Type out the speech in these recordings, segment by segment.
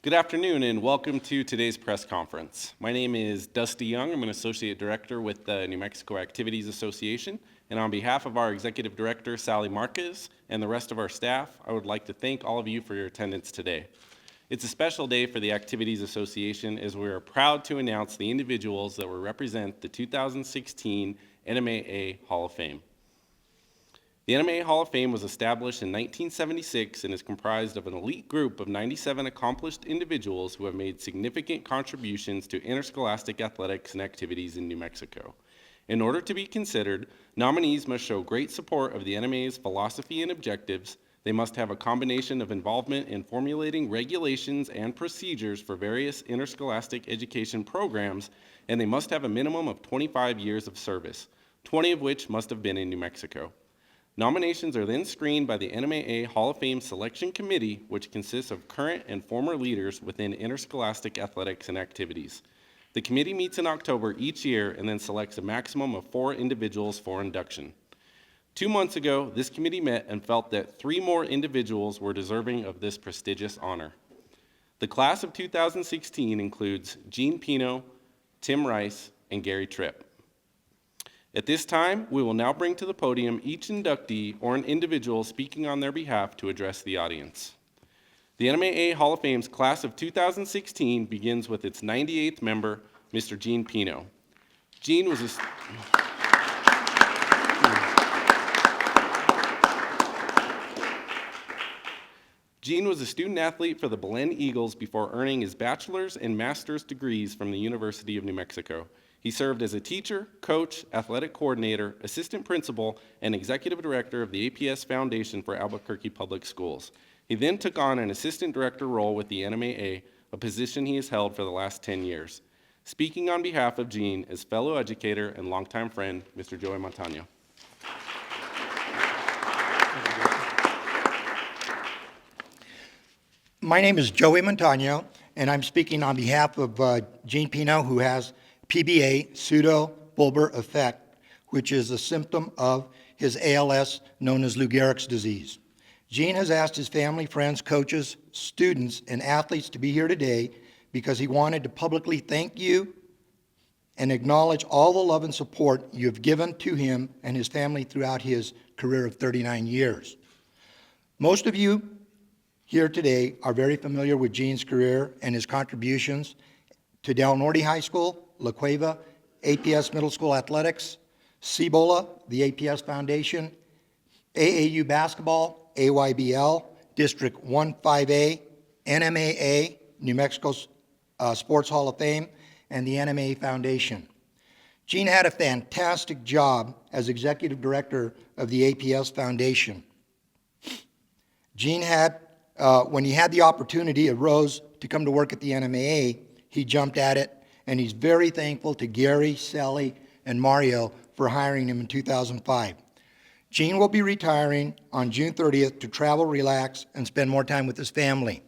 Good afternoon and welcome to today's press conference. My name is Dusty Young. I'm an associate director with the New Mexico Activities Association. And on behalf of our executive director, Sally Marquez, and the rest of our staff, I would like to thank all of you for your attendance today. It's a special day for the Activities Association as we are proud to announce the individuals that will represent the 2016 NMAA Hall of Fame. The NMAA Hall of Fame was established in 1976 and is comprised of an elite group of 97 accomplished individuals who have made significant contributions to interscholastic athletics and activities in New Mexico. In order to be considered, nominees must show great support of the NMAA's philosophy and objectives. They must have a combination of involvement in formulating regulations and procedures for various interscholastic education programs, and they must have a minimum of 25 years of service, 20 of which must have been in New Mexico. Nominations are then screened by the NMAA Hall of Fame Selection Committee, which consists of current and former leaders within interscholastic athletics and activities. The committee meets in October each year and then selects a maximum of 4 individuals for induction. 2 months ago, this committee met and felt that 3 more individuals were deserving of this prestigious honor. The class of 2016 includes Gene Pino, Tim Rice, and Gary Tripp. At this time, we will now bring to the podium each inductee or an individual speaking on their behalf to address the audience. The NMAA Hall of Fame's class of 2016 begins with its 98th member, Mr. Gene Pino. Gene was a student athlete for the Belen Eagles before earning his bachelor's and master's degrees from the University of New Mexico. He served as a teacher, coach, athletic coordinator, assistant principal, and executive director of the APS Foundation for Albuquerque Public Schools. He then took on an assistant director role with the NMAA, a position he has held for the last 10 years. Speaking on behalf of Gene is fellow educator and longtime friend, Mr. Joey Montano. My name is Joey Montano, and I'm speaking on behalf of Gene Pino, who has PBA, pseudo-bulbar effect, which is a symptom of his ALS known as Lou Gehrig's disease. Gene has asked his family, friends, coaches, students, and athletes to be here today because he wanted to publicly thank you and acknowledge all the love and support you have given to him and his family throughout his career of 39 years. Most of you here today are very familiar with Gene's career and his contributions to Del Norte High School, La Cueva, APS Middle School Athletics, CBOLA, the APS Foundation, AAU Basketball, AYBL, District 15A, NMAA, New Mexico Sports Hall of Fame, and the NMAA Foundation. Gene had a fantastic job as executive director of the APS Foundation. Gene had, when he had the opportunity, arose to come to work at the NMAA, he jumped at it, and he's very thankful to Gary, Sally, and Mario for hiring him in 2005. Gene will be retiring on June 30th to travel, relax, and spend more time with his family.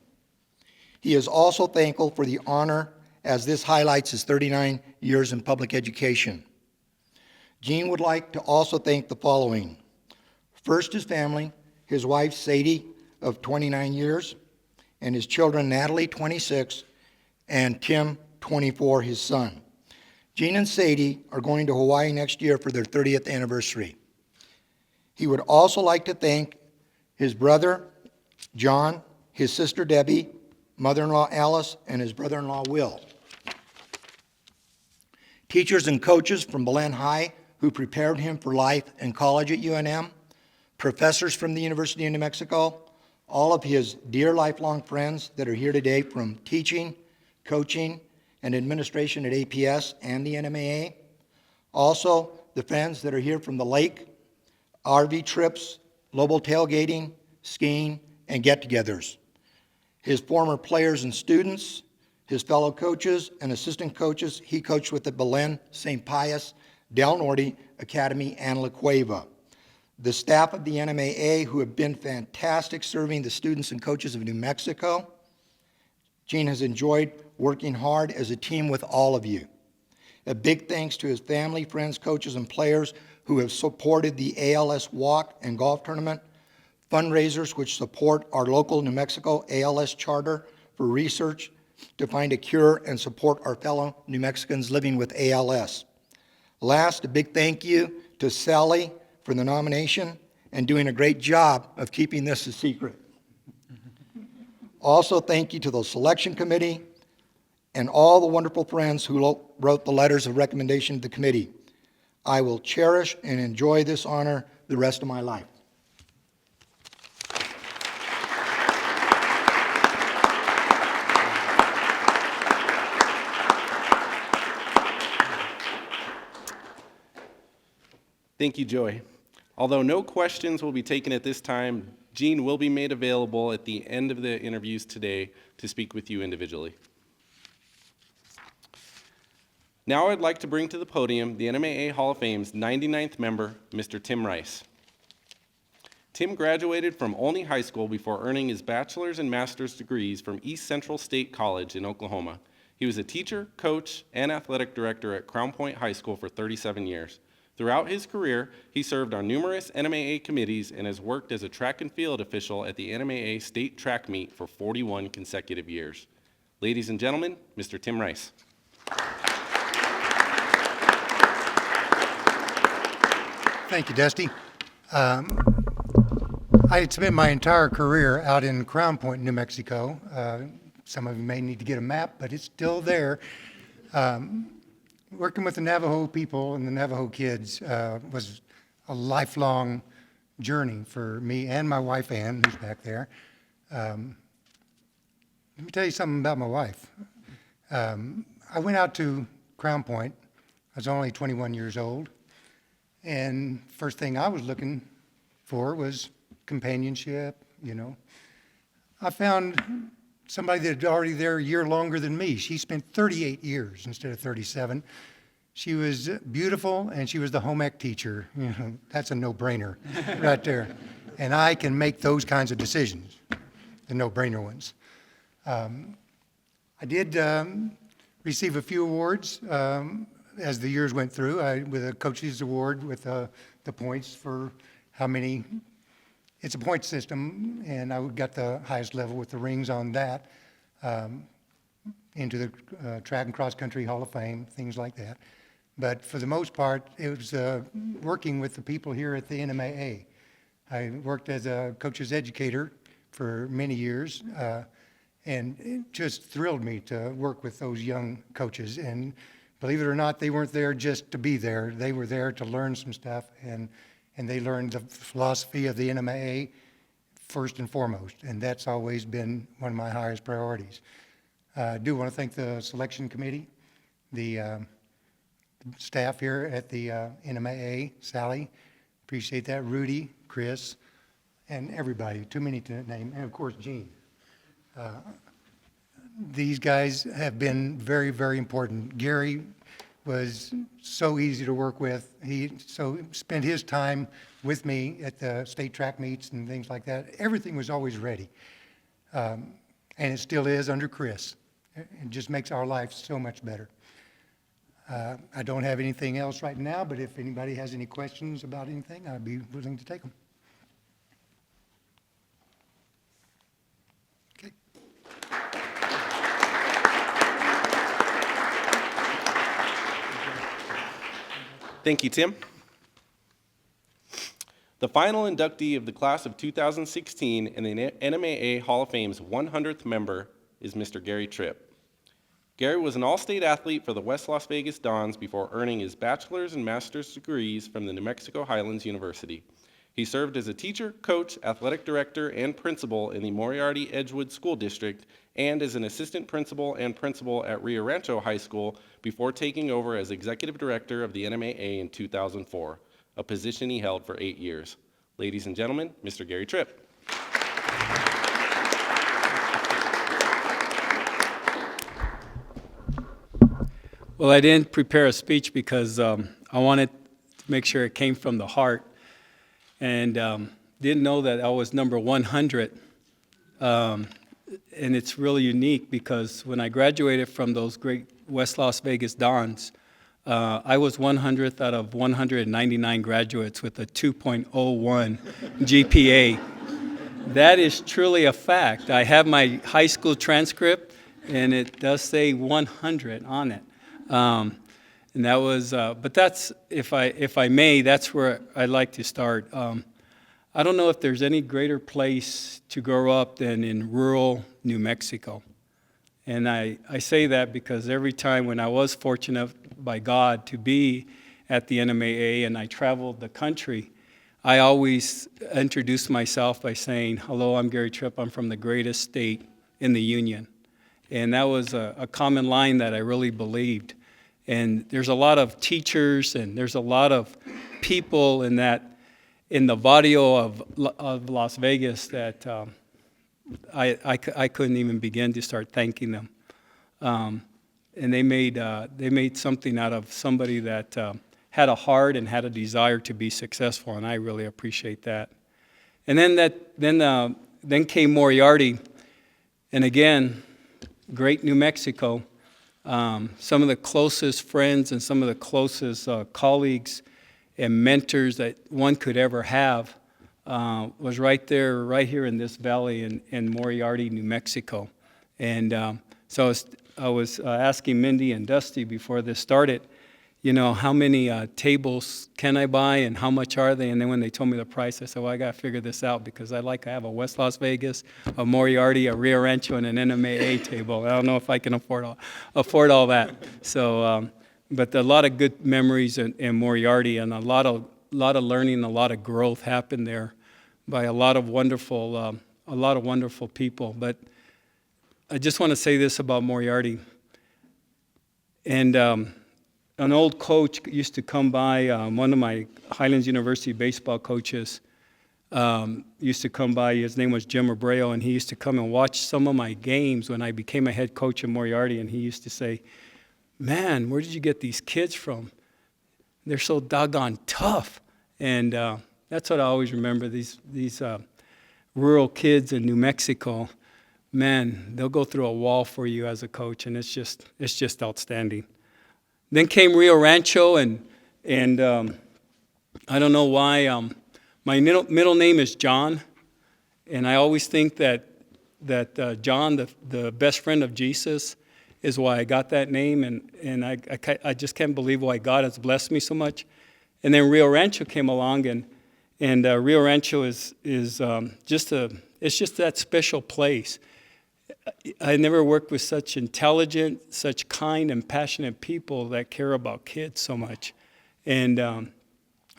He is also thankful for the honor as this highlights his 39 years in public education. Gene would like to also thank the following. First, his family, his wife, Sadie, of 29 years, and his children, Natalie, 26, and Tim, 24, his son. Gene and Sadie are going to Hawaii next year for their 30th anniversary. He would also like to thank his brother, John, his sister, Debbie, mother-in-law, Alice, and his brother-in-law, Will. Teachers and coaches from Belen High who prepared him for life and college at UNM, professors from the University of New Mexico, all of his dear lifelong friends that are here today from teaching, coaching, and administration at APS and the NMAA. Also, the friends that are here from the lake, RV trips, global tailgating, skiing, and get-togethers. His former players and students, his fellow coaches and assistant coaches he coached with at Belen, St. Pius, Del Norte Academy, and La Cueva. The staff of the NMAA who have been fantastic serving the students and coaches of New Mexico. Gene has enjoyed working hard as a team with all of you. A big thanks to his family, friends, coaches, and players who have supported the ALS Walk and Golf Tournament, fundraisers which support our local New Mexico ALS charter for research to find a cure and support our fellow New Mexicans living with ALS. Last, a big thank you to Sally for the nomination and doing a great job of keeping this a secret. Also, thank you to the selection committee and all the wonderful friends who wrote the letters of recommendation to the committee. I will cherish and enjoy this honor the rest of my life. Thank you, Joy. Although no questions will be taken at this time, Jean will be made available at the end of the interviews today to speak with you individually. Now I'd like to bring to the podium the NMAA Hall of Fame's 99th member, Mr. Tim Rice. Tim graduated from Olney High School before earning his bachelor's and master's degrees from East Central State College in Oklahoma. He was a teacher, coach, and athletic director at Crown Point High School for 37 years. Throughout his career, he served on numerous NMAA committees and has worked as a track and field official at the NMAA State Track Meet for 41 consecutive years. Ladies and gentlemen, Mr. Tim Rice. Thank you, Dusty. I had spent my entire career out in Crown Point, New Mexico. Some of you may need to get a map, but it's still there. Working with the Navajo people and the Navajo kids was a lifelong journey for me and my wife, Ann, who's back there. Let me tell you something about my wife. I went out to Crown Point. I was only 21 years old. And first thing I was looking for was companionship, you know. I found somebody that had already there a year longer than me. She spent 38 years instead of 37. She was beautiful, and she was the home ec teacher. You know, that's a no-brainer right there. And I can make those kinds of decisions, the no-brainer ones. I did receive a few awards as the years went through. With a coach's award with the points for how many. It's a point system, and I got the highest level with the rings on that, into the Track and Cross Country Hall of Fame, things like that. But for the most part, it was working with the people here at the NMAA. I worked as a coach's educator for many years, and it just thrilled me to work with those young coaches. And believe it or not, they weren't there just to be there. They were there to learn some stuff, and they learned the philosophy of the NMAA first and foremost, and that's always been one of my highest priorities. I do want to thank the selection committee, the staff here at the NMAA, Sally, appreciate that, Rudy, Chris, and everybody, too many to name, and of course Gene. These guys have been very, very important. Gary was so easy to work with. He spent his time with me at the state track meets and things like that. Everything was always ready. And it still is under Chris. It just makes our life so much better. I don't have anything else right now, but if anybody has any questions about anything, I'd be willing to take them. Okay. Thank you, Tim. The final inductee of the class of 2016 and the NMAA Hall of Fame's 100th member is Mr. Gary Tripp. Gary was an all-state athlete for the West Las Vegas Dons before earning his bachelor's and master's degrees from the New Mexico Highlands University. He served as a teacher, coach, athletic director, and principal in the Moriarty-Edgewood School District and as an assistant principal and principal at Rio Rancho High School before taking over as executive director of the NMAA in 2004, a position he held for 8 years. Ladies and gentlemen, Mr. Gary Tripp. Well, I didn't prepare a speech because I wanted to make sure it came from the heart, and didn't know that I was number 100. And it's really unique because when I graduated from those great West Las Vegas Dons, I was 100th out of 199 graduates with a 2.01 GPA. That is truly a fact. I have my high school transcript, and it does say 100 on it. And that was, but that's, if I may, that's where I'd like to start. I don't know if there's any greater place to grow up than in rural New Mexico. And I say that because every time when I was fortunate by God to be at the NMAA and I traveled the country, I always introduced myself by saying, hello, I'm Gary Tripp, I'm from the greatest state in the Union. And that was a common line that I really believed. And there's a lot of teachers and there's a lot of people in the barrio of Las Vegas that I couldn't even begin to start thanking them. And they made something out of somebody that had a heart and had a desire to be successful, and I really appreciate that. And then came Moriarty, and again, great New Mexico. Some of the closest friends and some of the closest colleagues and mentors that one could ever have was right here in this valley in Moriarty, New Mexico. And so I was asking Mindy and Dusty before this started, how many tables can I buy and how much are they? And then when they told me the price, I said, well, I got to figure this out because I have a West Las Vegas, a Moriarty, a Rio Rancho, and an NMAA table. I don't know if I can afford all that. So, but a lot of good memories in Moriarty and a lot of learning, a lot of growth happened there by a lot of wonderful people. But I just want to say this about Moriarty. And an old coach used to come by, one of my Highlands University baseball coaches used to come by. His name was Jim Abreu, and he used to come and watch some of my games when I became a head coach in Moriarty, and he used to say, man, where did you get these kids from? They're so doggone tough. And that's what I always remember, these rural kids in New Mexico. Man, they'll go through a wall for you as a coach, and it's just outstanding. Then came Rio Rancho, and I don't know why. My middle name is John, and I always think that John, the best friend of Jesus, is why I got that name, and I just can't believe why God has blessed me so much. And then Rio Rancho came along, and Rio Rancho is just that special place. I never worked with such intelligent, such kind and passionate people that care about kids so much. And it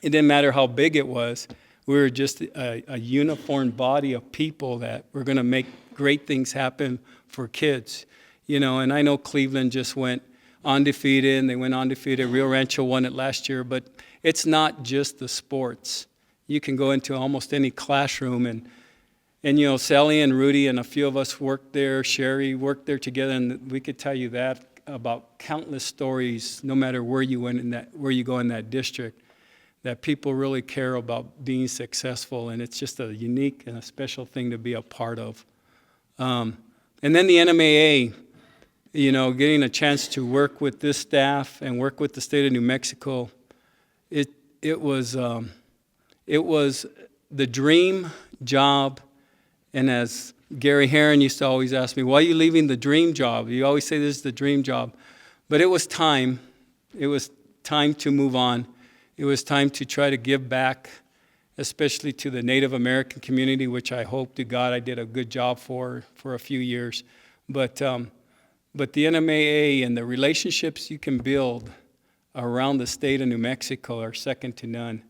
didn't matter how big it was. We were just a uniform body of people that were going to make great things happen for kids. And I know Cleveland just went undefeated, and they went undefeated. Rio Rancho won it last year, but it's not just the sports. You can go into almost any classroom and Sally and Rudy and a few of us worked there, Sherry worked there together, and we could tell you that about countless stories, no matter where you go in that district, that people really care about being successful, and it's just a unique and a special thing to be a part of. And then the NMAA, getting a chance to work with this staff and work with the state of New Mexico, it was the dream job. And as Gary Heron used to always ask me, why are you leaving the dream job? You always say this is the dream job. But it was time. It was time to move on. It was time to try to give back, especially to the Native American community, which I hope to God I did a good job for a few years. But the NMAA and the relationships you can build around the state of New Mexico are second to none.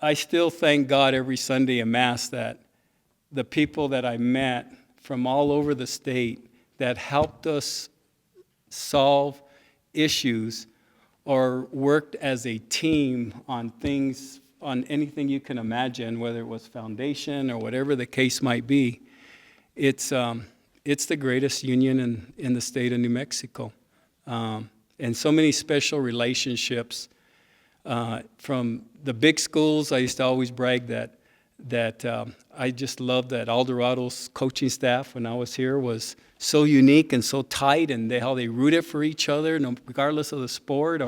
I still thank God every Sunday in Mass that the people that I met from all over the state that helped us solve issues or worked as a team on things, on anything you can imagine, whether it was foundation or whatever the case might be, it's the greatest union in the state of New Mexico. And so many special relationships. From the big schools, I used to always brag that I just loved that Aldorado's coaching staff when I was here was so unique and so tight, and how they rooted for each other, regardless of the sport.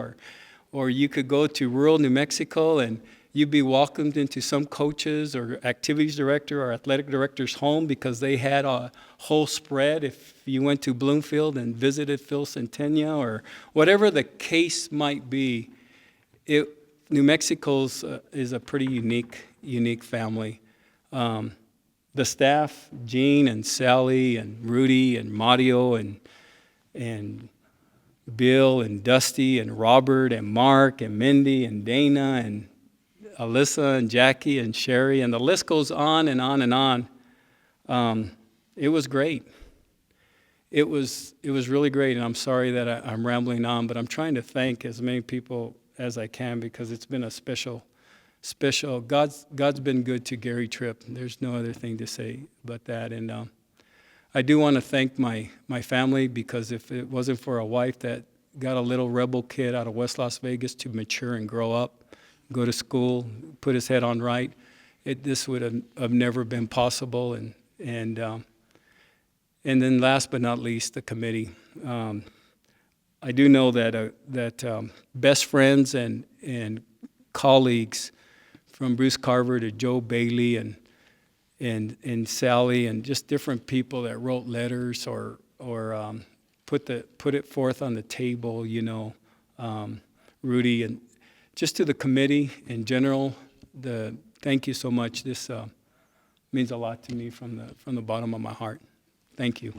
Or you could go to rural New Mexico, and You'd be welcomed into some coaches or activities director or athletic director's home because they had a whole spread if you went to Bloomfield and visited Phil Centennia or whatever the case might be. New Mexico's is a pretty unique family. The staff, Gene and Sally and Rudy and Mario and Bill and Dusty and Robert and Mark and Mindy and Dana and Alyssa and Jackie and Sherry, and the list goes on and on and on. It was great. It was really great, and I'm sorry that I'm rambling on, but I'm trying to thank as many people as I can because it's been a special. God's been good to Gary Tripp. There's no other thing to say but that. And I do want to thank my family because if it wasn't for a wife that got a little rebel kid out of West Las Vegas to mature and grow up, go to school, put his head on right, this would have never been possible. And then last but not least, the committee. I do know that best friends and colleagues from Bruce Carver to Joe Bailey and Sally and just different people that wrote letters or put it forth on the table, Rudy, and just to the committee in general, thank you so much. This means a lot to me from the bottom of my heart. Thank you.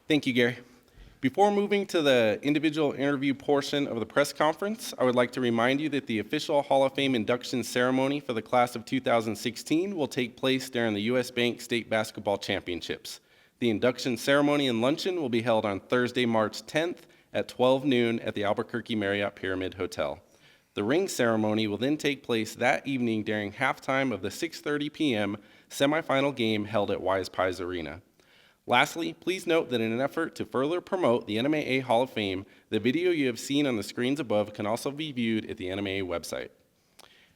Thank you, Gary. Before moving to the individual interview portion of the press conference, I would like to remind you that the official Hall of Fame induction ceremony for the class of 2016 will take place during the U.S. Bank State Basketball Championships. The induction ceremony and luncheon will be held on Thursday, March 10th at 12 noon at the Albuquerque Marriott Pyramid Hotel. The ring ceremony will then take place that evening during halftime of the 6:30 p.m. semifinal game held at Wise Pies Arena. Lastly, please note that in an effort to further promote the NMAA Hall of Fame, the video you have seen on the screens above can also be viewed at the NMAA website.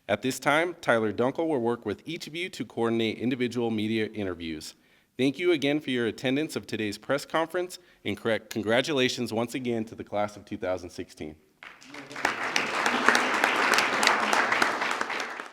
At this time, Tyler Dunkel will work with each of you to coordinate individual media interviews. Thank you again for your attendance of today's press conference, and congratulations once again to the class of 2016.